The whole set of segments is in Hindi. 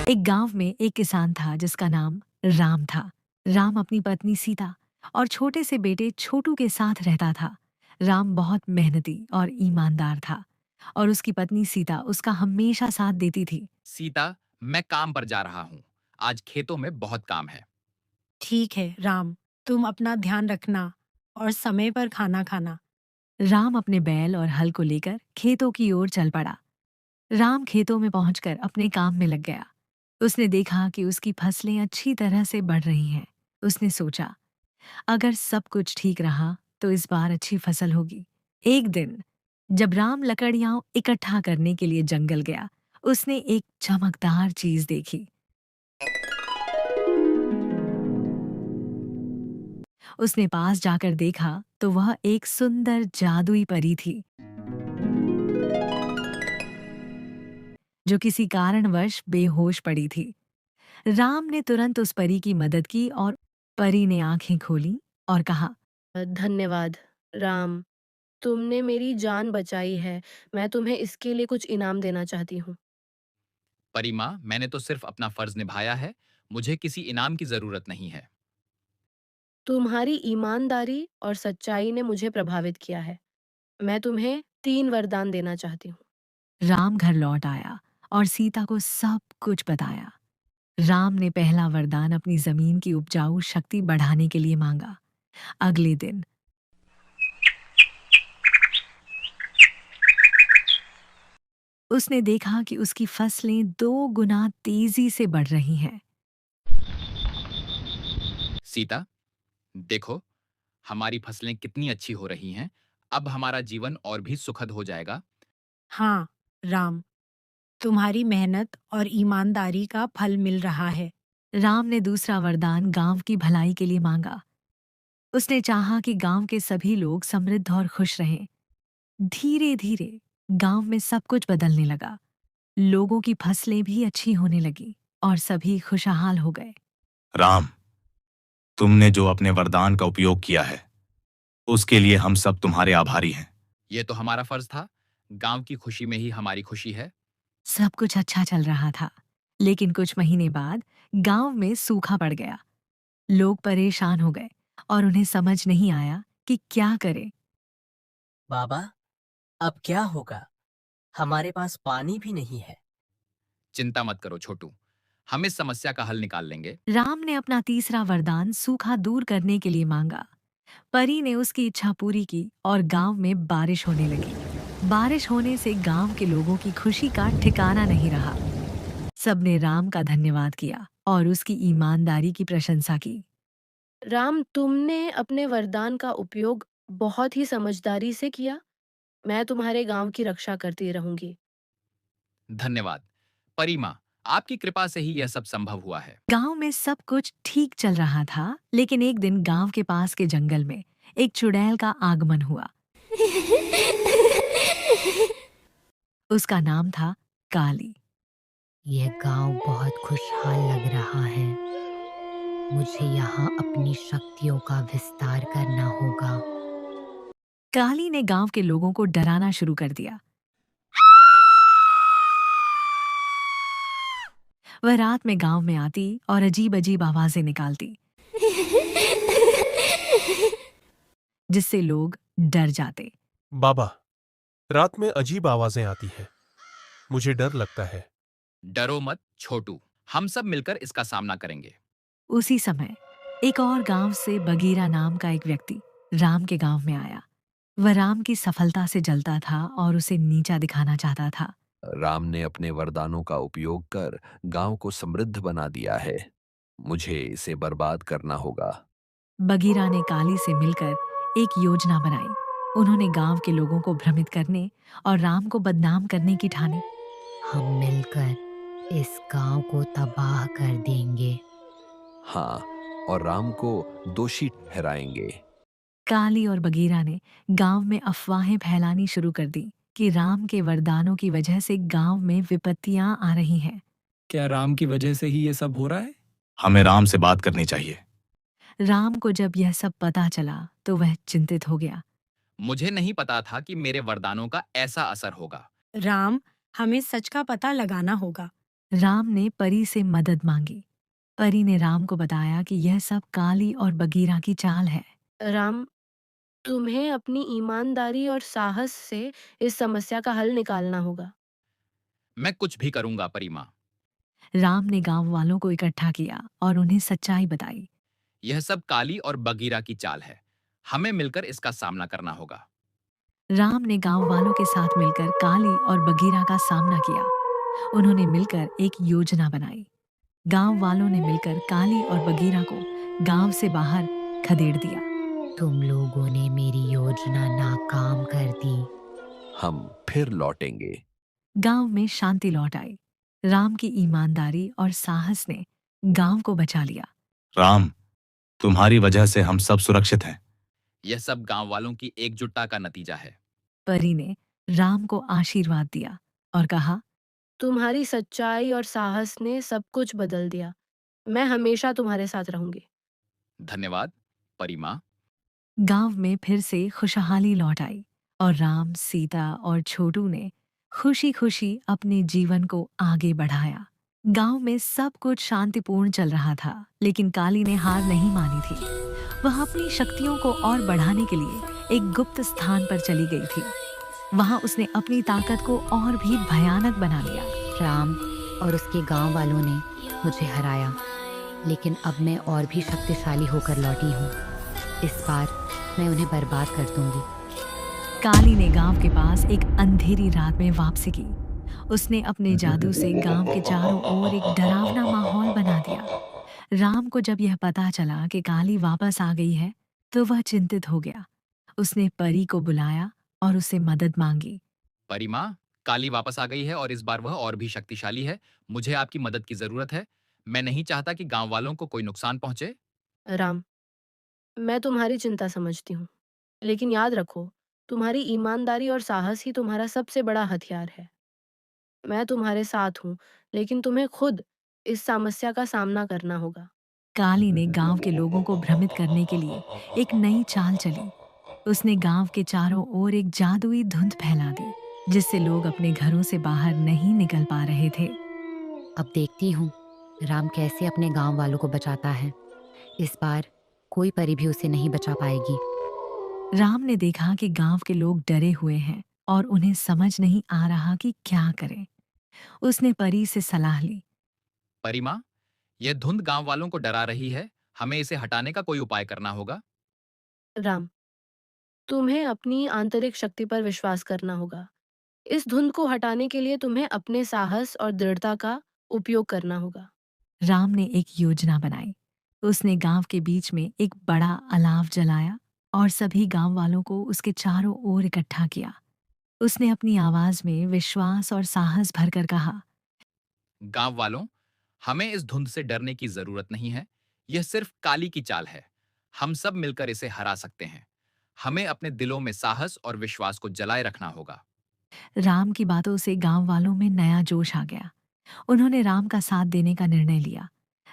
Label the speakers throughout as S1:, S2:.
S1: एक गांव में एक किसान था जिसका नाम राम था। राम अपनी पत्नी सीता और छोटे से बेटे छोटू के साथ रहता था। राम बहुत मेहनती और ईमानदार था और उसकी पत्नी सीता उसका हमेशा साथ देती थी।
S2: सीता, मैं काम पर जा रहा हूँ। आज खेतों में बहुत काम है।
S3: ठीक है राम, तुम अपना ध्यान रखना और समय पर खाना खाना।
S1: राम अपने बैल और हल को लेकर खेतों की ओर चल पड़ा। राम खेतों में पहुंचकर अपने काम में लग गया। उसने देखा कि उसकी फसलें अच्छी तरह से बढ़ रही हैं। उसने सोचा, अगर सब कुछ ठीक रहा तो इस बार अच्छी फसल होगी। एक दिन जब राम लकड़ियां इकट्ठा करने के लिए जंगल गया, उसने एक चमकदार चीज देखी। उसने पास जाकर देखा तो वह एक सुंदर जादुई परी थी जो किसी कारणवश बेहोश पड़ी थी। राम ने तुरंत उस परी की मदद की और परी ने आंखें खोली और कहा,
S4: धन्यवाद राम, तुमने मेरी जान बचाई है। मैं तुम्हें इसके लिए कुछ इनाम देना चाहती हूँ।
S2: परिमा, मैंने तो सिर्फ अपना फर्ज निभाया है। मुझे किसी इनाम की जरूरत नहीं है।
S4: तुम्हारी ईमानदारी और सच्चाई ने मुझे प्रभावित किया है। मैं तुम्हें 3 वरदान देना चाहती हूँ।
S1: राम घर लौट आया और सीता को सब कुछ बताया। राम ने पहला वरदान अपनी जमीन की उपजाऊ शक्ति बढ़ाने के लिए मांगा। अगले दिन उसने देखा कि उसकी फसलें 2 गुना तेजी से बढ़ रही हैं।
S2: सीता, देखो, हमारी फसलें कितनी अच्छी हो रही हैं। अब हमारा जीवन और भी सुखद हो जाएगा।
S3: हाँ राम, तुम्हारी मेहनत और ईमानदारी का फल मिल रहा है।
S1: राम ने दूसरा वरदान गांव की भलाई के लिए मांगा। उसने चाहा कि गांव के सभी लोग समृद्ध और खुश रहें। धीरे धीरे गांव में सब कुछ बदलने लगा। लोगों की फसलें भी अच्छी होने लगी और सभी खुशहाल हो गए।
S5: राम, तुमने जो अपने वरदान का उपयोग किया है, उसके लिए हम सब तुम्हारे आभारी हैं।
S2: ये तो हमारा फर्ज था। गांव की खुशी में ही हमारी खुशी है।
S1: सब कुछ अच्छा चल रहा था, लेकिन कुछ महीने बाद गांव में सूखा पड़ गया। लोग परेशान हो गए और उन्हें समझ नहीं आया कि क्या करें।
S6: बाबा, अब क्या होगा? हमारे पास पानी भी नहीं है।
S2: चिंता मत करो छोटू, हम इस समस्या का हल निकाल लेंगे।
S1: राम ने अपना तीसरा वरदान सूखा दूर करने के लिए मांगा। परी ने उसकी इच्छा पूरी की और गांव में बारिश होने लगी। बारिश होने से गांव के लोगों की खुशी का ठिकाना नहीं रहा। सबने राम का धन्यवाद किया और उसकी ईमानदारी की प्रशंसा की।
S4: राम, तुमने अपने वरदान का उपयोग बहुत ही समझदारी से किया। मैं तुम्हारे गाँव की रक्षा करती रहूँगी।
S2: धन्यवाद। परिमा, आपकी कृपा से ही यह सब संभव हुआ है।
S1: गांव में सब कुछ ठीक चल रहा था, लेकिन एक दिन गांव के पास के जंगल में एक चुड़ैल का आगमन हुआ। उसका नाम था काली।
S7: यह गांव बहुत खुशहाल लग रहा है। मुझे यहाँ अपनी शक्तियों का विस्तार करना होगा।
S1: काली ने गांव के लोगों को डराना शुरू कर दिया। वह रात में गांव में आती और अजीब अजीब आवाजें निकालती, जिससे लोग डर जाते।
S8: बाबा, रात में अजीब आवाजें आती हैं। मुझे डर लगता है।
S2: डरो मत छोटू, हम सब मिलकर इसका सामना करेंगे।
S1: उसी समय एक और गांव से बगीरा नाम का एक व्यक्ति राम के गांव में आया। वह राम की सफलता से जलता था और उसे नीचा दिखाना चाहता था।
S9: राम ने अपने वरदानों का उपयोग कर गांव को समृद्ध बना दिया है। मुझे इसे बर्बाद करना होगा।
S1: बगीरा ने काली से मिलकर एक योजना बनाई। उन्होंने गांव के लोगों को भ्रमित करने और राम को बदनाम करने की ठानी।
S7: हम मिलकर इस गांव को तबाह कर देंगे।
S9: हाँ, और राम को दोषी ठहराएंगे।
S1: काली और बगीरा ने गांव में अफवाहें फैलानी शुरू कर दी कि राम के वरदानों की वजह से गांव में विपत्तियां आ रही हैं।
S10: क्या राम की वजह से ही ये सब हो रहा है?
S5: हमें राम से बात करनी चाहिए।
S1: राम को जब यह सब पता चला तो वह चिंतित हो गया।
S2: मुझे नहीं पता था कि मेरे वरदानों का ऐसा असर होगा।
S3: राम, हमें सच का पता लगाना होगा।
S1: राम ने परी से मदद मांगी। परी ने राम को बताया कि यह सब काली और बगीरा की चाल है।
S4: राम, तुम्हें अपनी ईमानदारी और साहस से इस समस्या का हल निकालना होगा।
S2: मैं कुछ भी करूंगा परिमा।
S1: राम ने गांव वालों को इकट्ठा किया और उन्हें सच्चाई बताई।
S2: यह सब काली और बगीरा की चाल है। हमें मिलकर इसका सामना करना होगा।
S1: राम ने गांव वालों के साथ मिलकर काली और बगीरा का सामना किया। उन्होंने मिलकर एक योजना बनाई। गांव वालों ने मिलकर काली और बगीरा को गांव से बाहर खदेड़ दिया।
S7: तुम लोगों ने मेरी योजना नाकाम कर दी।
S9: हम फिर लौटेंगे।
S1: गांव में शांति लौट आई। राम की ईमानदारी और साहस ने गांव को बचा लिया।
S5: राम, तुम्हारी वजह से हम सब सुरक्षित हैं।
S2: यह सब गांव वालों की एकजुटता का नतीजा है।
S1: परी ने राम को आशीर्वाद दिया और कहा,
S4: तुम्हारी सच्चाई और साहस ने सब कुछ बदल दिया। मैं हमेशा तुम्हारे साथ रहूंगी।
S2: धन्यवाद परिमा।
S1: गांव में फिर से खुशहाली लौट आई और राम, सीता और छोटू ने खुशी खुशी अपने जीवन को आगे बढ़ाया। गांव में सब कुछ शांतिपूर्ण चल रहा था, लेकिन काली ने हार नहीं मानी थी। वह अपनी शक्तियों को और बढ़ाने के लिए एक गुप्त स्थान पर चली गई थी। वहां उसने अपनी ताकत को और भी भयानक बना लिया।
S7: राम और उसके गांव वालों ने मुझे हराया, लेकिन अब मैं और भी शक्तिशाली होकर लौटी हूँ। इस बार मैं उन्हें बर्बाद कर दूंगी।
S1: काली ने गांव के पास एक अंधेरी रात में वापसी की। उसने अपने जादू से गांव के चारों ओर एक डरावना माहौल बना दिया। राम को जब यह पता चला कि काली वापस आ गई है, तो वह चिंतित हो गया। उसने परी को बुलाया और उससे मदद मांगी।
S2: परिमा, काली वापस आ गई है और इस बार वह और भी शक्तिशाली है। मुझे आपकी मदद की जरूरत है। मैं नहीं चाहता कि गांव वालों को कोई नुकसान पहुंचे।
S4: राम, मैं तुम्हारी चिंता समझती हूँ, लेकिन याद रखो, तुम्हारी ईमानदारी और साहस ही तुम्हारा सबसे बड़ा हथियार है। मैं तुम्हारे साथ हूँ, लेकिन तुम्हें खुद इस समस्या का सामना करना होगा।
S1: काली ने गांव के लोगों को भ्रमित करने के लिए एक नई चाल चली। उसने गांव के चारों ओर एक जादुई धुंध फैला दी, जिससे लोग अपने घरों से बाहर नहीं निकल पा रहे थे।
S7: अब देखती हूँ राम कैसे अपने गांव वालों को बचाता है। इस बार कोई परी भी उसे नहीं बचा पाएगी।
S1: राम ने देखा कि गांव के लोग डरे हुए हैं और उन्हें समझ नहीं आ रहा कि क्या करें। उसने परी से सलाह ली।
S2: परिमा, यह धुंध गांव वालों को डरा रही है। हमें इसे हटाने का कोई उपाय करना होगा।
S4: राम, तुम्हें अपनी आंतरिक शक्ति पर विश्वास करना होगा। इस धुंध को हटाने के लिए तुम्हें अपने साहस और दृढ़ता का उपयोग करना होगा।
S1: राम ने एक योजना बनाई। उसने गांव के बीच में एक बड़ा अलाव जलाया और सभी गांव वालों को उसके चारों ओर इकट्ठा किया। उसने अपनी आवाज में विश्वास और साहस भरकर कहा,
S2: गांव वालों, हमें इस धुंध से डरने की जरूरत नहीं है। यह सिर्फ काली की चाल है। हम सब मिलकर इसे हरा सकते हैं। हमें अपने दिलों में साहस और विश्वास को जलाए रखना होगा।
S1: राम की बातों से गांव वालों में नया जोश आ गया। उन्होंने राम का साथ देने का निर्णय लिया।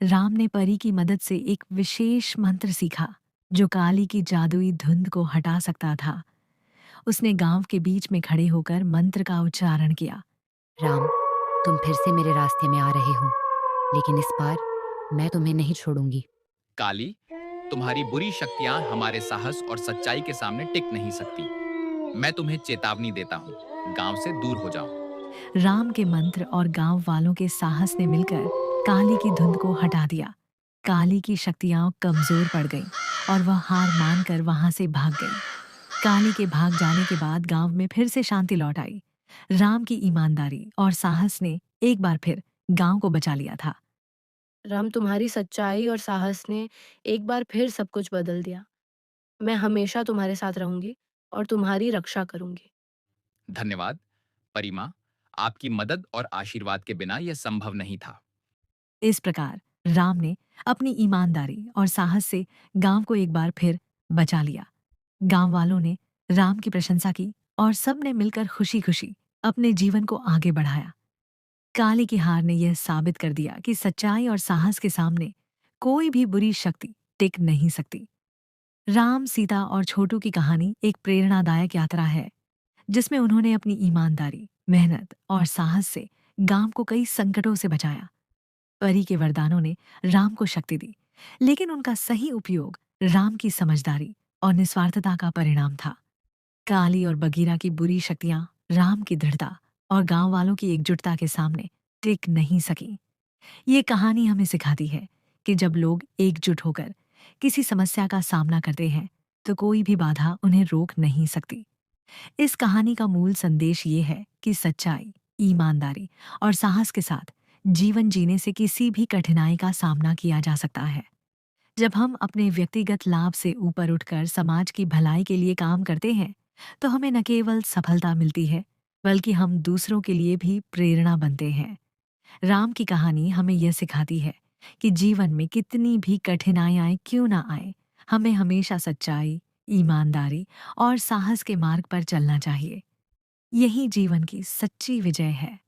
S1: राम ने परी की मदद से एक विशेष मंत्र सीखा, जो काली की जादुई धुंध को हटा सकता था। उसने गांव के बीच में खड़े होकर मंत्र का उच्चारण किया।
S7: राम, तुम फिर से मेरे रास्ते में आ रहे हो, लेकिन इस बार मैं तुम्हें नहीं छोड़ूंगी।
S2: काली, तुम्हारी बुरी शक्तियां हमारे साहस और सच्चाई के सामने टिक नहीं सकती। मैं तुम्हें चेतावनी देता हूँ, गांव से दूर हो जाओ।
S1: राम के मंत्र और गांव वालों के साहस ने मिलकर काली की धुंध को हटा दिया। काली की शक्तियां कमजोर पड़ गईं और वह हार मानकर वहां से भाग गई। काली के भाग जाने के बाद गांव में फिर से शांति लौट आई। राम की ईमानदारी और साहस ने एक बार फिर गांव को बचा लिया था।
S4: राम, तुम्हारी सच्चाई और साहस ने एक बार फिर सब कुछ बदल दिया। मैं हमेशा तुम्हारे साथ रहूंगी और तुम्हारी रक्षा करूंगी।
S2: धन्यवाद परिमा। आपकी मदद और आशीर्वाद के बिना यह संभव नहीं था।
S1: इस प्रकार राम ने अपनी ईमानदारी और साहस से गांव को एक बार फिर बचा लिया। गांव वालों ने राम की प्रशंसा की और सब ने मिलकर खुशी खुशी अपने जीवन को आगे बढ़ाया। काली की हार ने यह साबित कर दिया कि सच्चाई और साहस के सामने कोई भी बुरी शक्ति टिक नहीं सकती। राम, सीता और छोटू की कहानी एक प्रेरणादायक यात्रा है, जिसमें उन्होंने अपनी ईमानदारी, मेहनत और साहस से गांव को कई संकटों से बचाया। परी के वरदानों ने राम को शक्ति दी, लेकिन उनका सही उपयोग राम की समझदारी और निस्वार्थता का परिणाम था। काली और बगीरा की बुरी शक्तियां राम की दृढ़ता और गांव वालों की एकजुटता के सामने टिक नहीं सकी। ये कहानी हमें सिखाती है कि जब लोग एकजुट होकर किसी समस्या का सामना करते हैं तो कोई भी बाधा उन्हें रोक नहीं सकती। इस कहानी का मूल संदेश ये है कि सच्चाई, ईमानदारी और साहस के साथ जीवन जीने से किसी भी कठिनाई का सामना किया जा सकता है। जब हम अपने व्यक्तिगत लाभ से ऊपर उठकर समाज की भलाई के लिए काम करते हैं तो हमें न केवल सफलता मिलती है बल्कि हम दूसरों के लिए भी प्रेरणा बनते हैं। राम की कहानी हमें यह सिखाती है कि जीवन में कितनी भी कठिनाइयां क्यों ना आए, हमें हमेशा सच्चाई, ईमानदारी और साहस के मार्ग पर चलना चाहिए। यही जीवन की सच्ची विजय है।